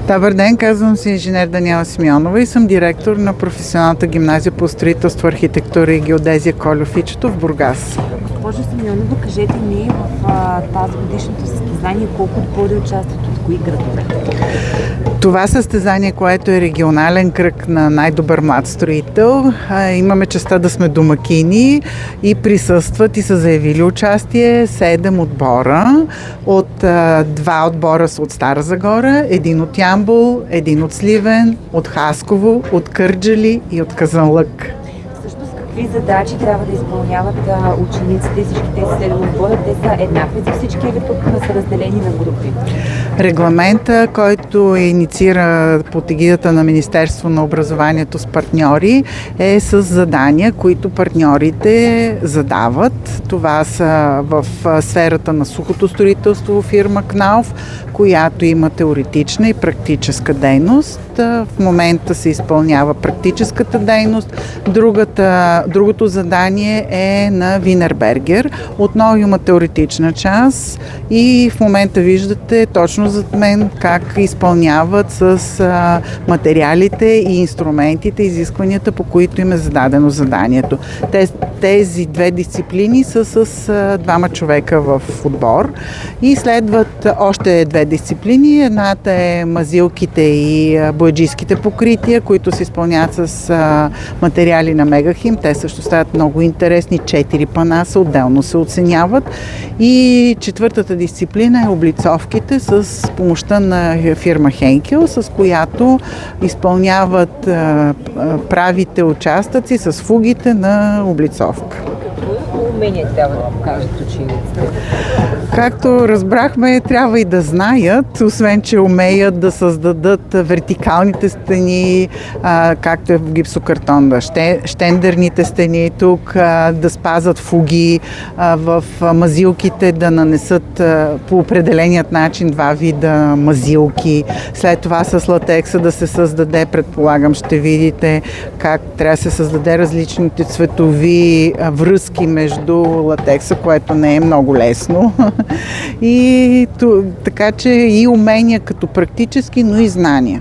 Добър ден, казвам се инженер Даниела Симеонова и съм директор на професионалната гимназия по строителство, архитектура и геодезия Кольо Фичето в Бургас. Госпожо Симеонова, кажете ми в тази годишното състезание колко отбори участват от кои градове? Това състезание, което е регионален кръг на най-добър млад строител, имаме честта да сме домакини и присъстват и са заявили участие 7 отбора. Два отбора са от Стара Загора, един от Ямбол, един от Сливен, от Хасково, от Кърджали и от Казанлък. Какви задачи трябва да изпълняват учениците и всички тези 7 отбора? Те са еднакви за всички или пък са разделени на групи? Регламента, който инициира под егидата на Министерство на образованието с партньори, е с задания, които партньорите задават. Това са в сферата на сухото строителство фирма КНАУФ, която има теоретична и практическа дейност. В момента се изпълнява практическата дейност. Другото задание е на Винербергер. Отново има теоретична част и в момента виждате точно зад мен как изпълняват с материалите и инструментите, изискванията, по които им е зададено заданието. Тези две дисциплини са с двама човека в отбор и следват още две дисциплини. Едната е мазилките и бояджийските покрития, които се изпълняват с материали на Мегахим. Те също стават много интересни. 4 пана са, отделно се оценяват. И четвъртата дисциплина е облицовките с помощта на фирма Хенкел, с която изпълняват правите участъци с фугите на облицовка. Умения трябва да покажат учениците? Както разбрахме, трябва и да знаят, освен че умеят да създадат вертикалните стени, както е в гипсокартон, щендерните стени тук, да спазват фуги в мазилките, да нанесат по определеният начин 2 вида мазилки. След това с латекса да се създаде, предполагам, ще видите как трябва да се създаде различните цветови връзки между латекса, което не е много лесно. Така че и умения като практически, но и знания.